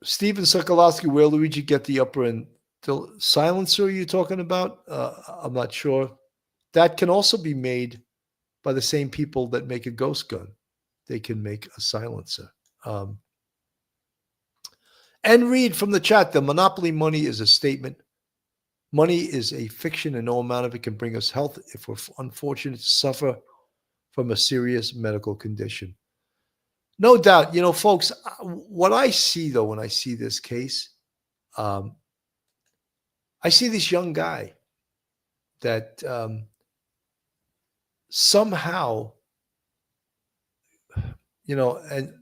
Steven Sokolowski, where Luigi get the upper end. The silencer you're talking about, I'm not sure. That can also be made by the same people that make a ghost gun. They can make a silencer. And read from the chat, the monopoly money is a statement. Money is a fiction, and no amount of it can bring us health if we're unfortunate to suffer from a serious medical condition. No doubt, folks, what I see, though, when I see this case, I see this young guy that somehow, and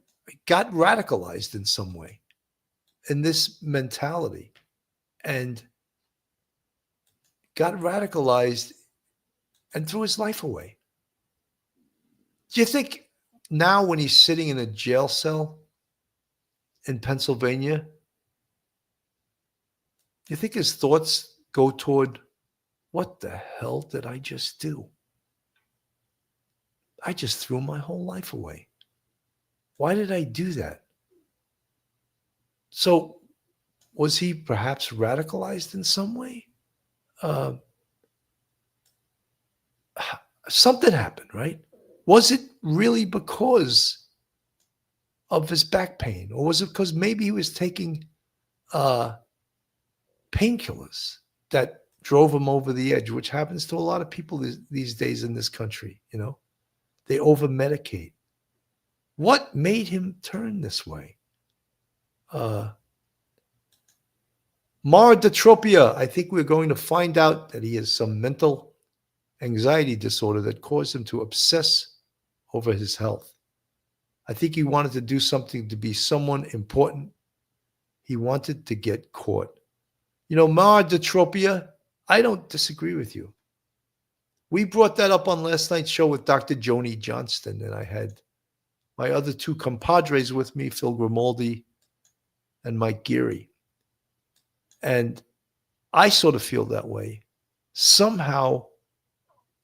got radicalized in some way in this mentality, and got radicalized and threw his life away. Do you think now when he's sitting in a jail cell in Pennsylvania, do you think his thoughts go toward, what the hell did I just do? I just threw my whole life away. Why did I do that? So was he perhaps radicalized in some way? Something happened, right? Was it really because of his back pain? Or was it because maybe he was taking painkillers that drove him over the edge, which happens to a lot of people these days in this country, They over-medicate. What made him turn this way? Maradotropia, I think we're going to find out that he has some mental anxiety disorder that caused him to obsess over his health. I think he wanted to do something to be someone important. He wanted to get caught. Maradotropia, I don't disagree with you. We brought that up on last night's show with Dr. Joni Johnston, and I had my other two compadres with me, Phil Grimaldi and Mike Geary. And I sort of feel that way. Somehow,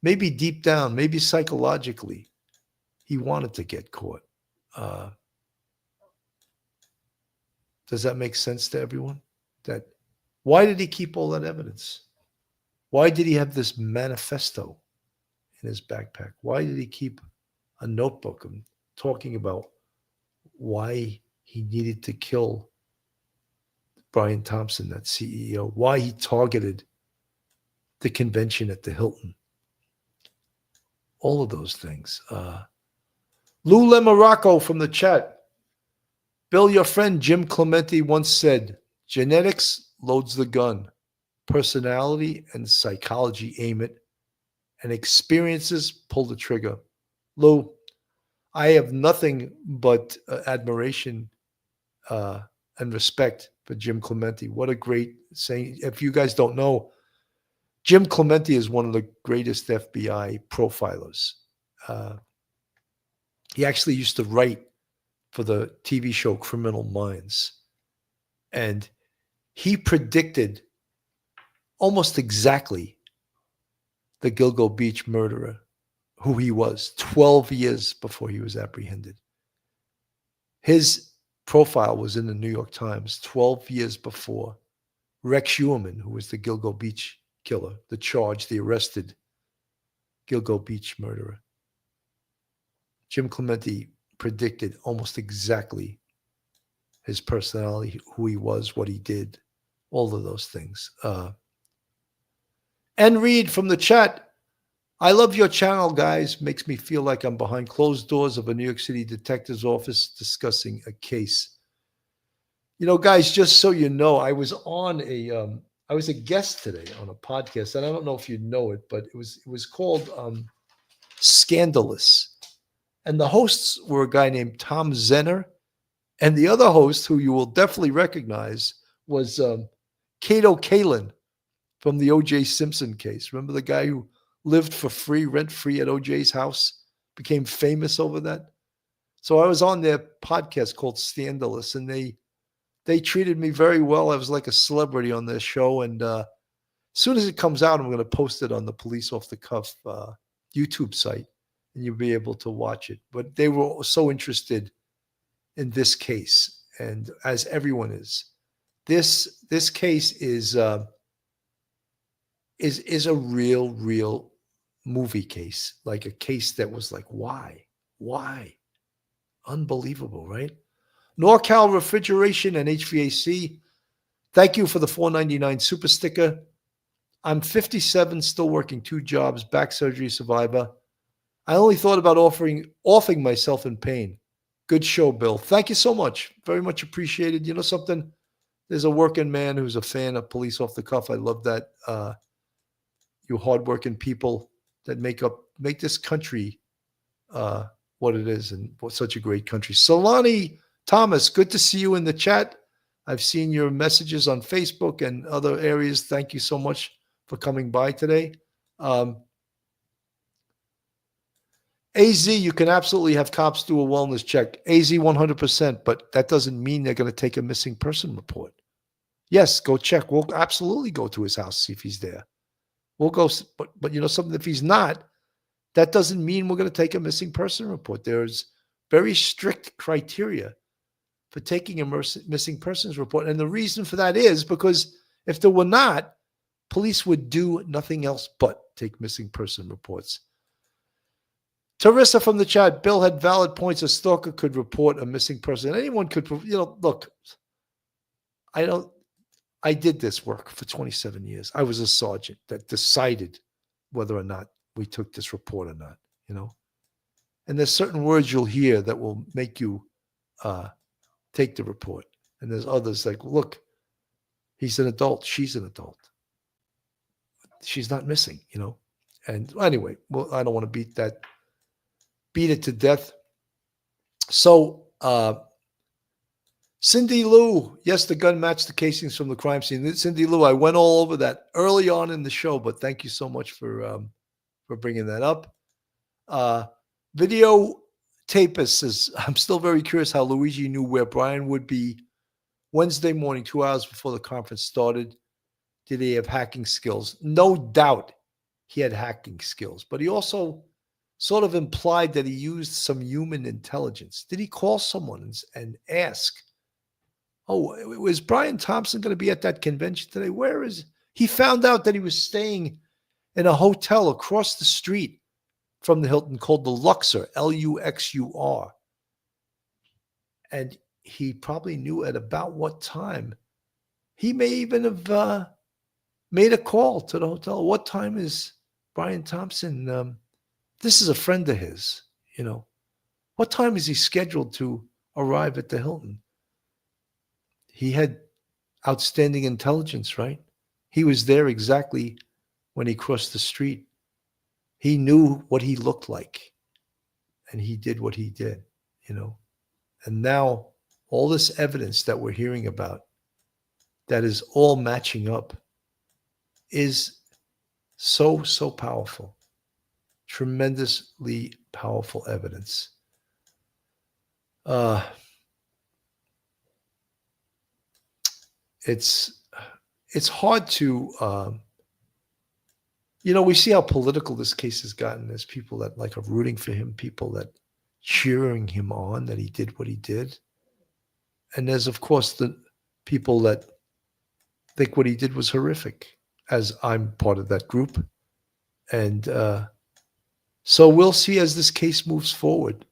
maybe deep down, maybe psychologically, he wanted to get caught. Does that make sense to everyone? Why did he keep all that evidence? Why did he have this manifesto in his backpack? Why did he keep a notebook and talking about why he needed to kill Brian Thompson, that CEO, why he targeted the convention at the Hilton? All of those things. Lou Lemoracco from the chat. Bill, your friend Jim Clemente once said, genetics loads the gun, personality and psychology aim it, and experiences pull the trigger. Lou, I have nothing but admiration and respect for Jim Clemente. What a great saying. If you guys don't know, Jim Clemente is one of the greatest FBI profilers. He actually used to write for the TV show Criminal Minds. And he predicted almost exactly the Gilgo Beach murderer, who he was 12 years before he was apprehended. His profile was in the New York Times 12 years before Rex Schuerman, who was the Gilgo Beach killer, the arrested Gilgo Beach murderer. Jim Clemente predicted almost exactly his personality, who he was, what he did, all of those things. And Reed from the chat, I love your channel, guys. Makes me feel like I'm behind closed doors of a New York City detective's office discussing a case. You know, guys, just so you know, I was a guest today on a podcast, and I don't know if you know it, but it was called Scandalous. And the hosts were a guy named Tom Zenner, and the other host, who you will definitely recognize, was Kato Kalin from the O.J. Simpson case. Remember the guy who lived for free, rent-free at O.J.'s house, became famous over that? So I was on their podcast called Scandalous, and they treated me very well. I was like a celebrity on their show, and as soon as it comes out, I'm going to post it on the Police Off the Cuff YouTube site, and you'll be able to watch it. But they were so interested in this case, and as everyone is, this case is a real movie case, like a case that was like, why? Unbelievable, right? NorCal Refrigeration and HVAC, thank you for the $4.99 super sticker. I'm 57, still working 2 jobs, back surgery survivor. I only thought about offing myself in pain. Good show, Bill. Thank you so much. Very much appreciated. You know something? There's a working man who's a fan of Police Off the Cuff. I love that. You hardworking people that make this country what it is, and such a great country. Solani Thomas, good to see you in the chat. I've seen your messages on Facebook and other areas. Thank you so much for coming by today. AZ, you can absolutely have cops do a wellness check. AZ 100%, but that doesn't mean they're going to take a missing person report. Yes, go check. We'll absolutely go to his house, see if he's there. We'll go, but you know something, if he's not, that doesn't mean we're going to take a missing person report. There's very strict criteria for taking a missing persons report. And the reason for that is because if there were not, police would do nothing else but take missing person reports. Teresa from the chat, Bill had valid points. A stalker could report a missing person. Anyone could, look, I did this work for 27 years. I was a sergeant that decided whether or not we took this report or not, And there's certain words you'll hear that will make you take the report. And there's others like, look, he's an adult. She's an adult. She's not missing, And anyway, well, I don't want to beat it to death. So, Cindy Lou, yes, the gun matched the casings from the crime scene. Cindy Lou, I went all over that early on in the show, but thank you so much for bringing that up. Video Tapus says, I'm still very curious how Luigi knew where Brian would be Wednesday morning, 2 hours before the conference started. Did he have hacking skills? No doubt he had hacking skills, but he also sort of implied that he used some human intelligence. Did he call someone and ask, oh, is Brian Thompson going to be at that convention today? Where is he? Found out that he was staying in a hotel across the street from the Hilton called the Luxor, Luxur. And he probably knew at about what time. He may even have made a call to the hotel. What time is Brian Thompson? This is a friend of his, What time is he scheduled to arrive at the Hilton? He had outstanding intelligence, right? He was there exactly when he crossed the street. He knew what he looked like, and he did what he did, And now all this evidence that we're hearing about that is all matching up is so, so powerful. Tremendously powerful evidence. It's hard to, we see how political this case has gotten. There's people that like are rooting for him, people that cheering him on that he did what he did. And there's, of course, the people that think what he did was horrific, as I'm part of that group. And so we'll see as this case moves forward.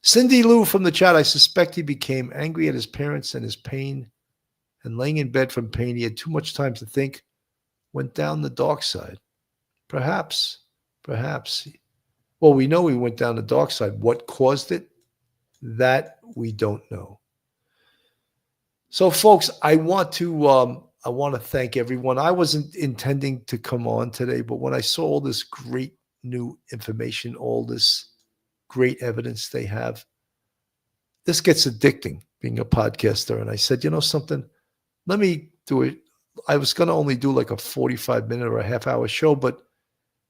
Cindy Lou from the chat, I suspect he became angry at his parents and his pain, and laying in bed from pain, he had too much time to think, went down the dark side. Perhaps. Well, we know he went down the dark side. What caused it? That we don't know. So, folks, I want to thank everyone. I wasn't intending to come on today, but when I saw all this great new information, all this great evidence they have, this gets addicting, being a podcaster. And I said, you know something? Let me do it. I was going to only do like a 45-minute or a half-hour show, but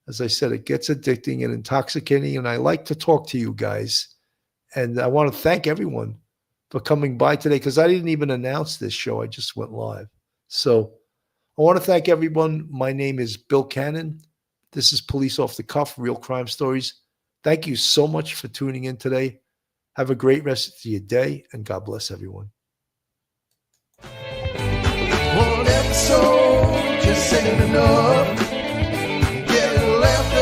as I said, it gets addicting and intoxicating, and I like to talk to you guys. And I want to thank everyone for coming by today, because I didn't even announce this show. I just went live. So I want to thank everyone. My name is Bill Cannon. This is Police Off the Cuff, Real Crime Stories. Thank you so much for tuning in today. Have a great rest of your day, and God bless everyone. One episode just ain't enough. Get left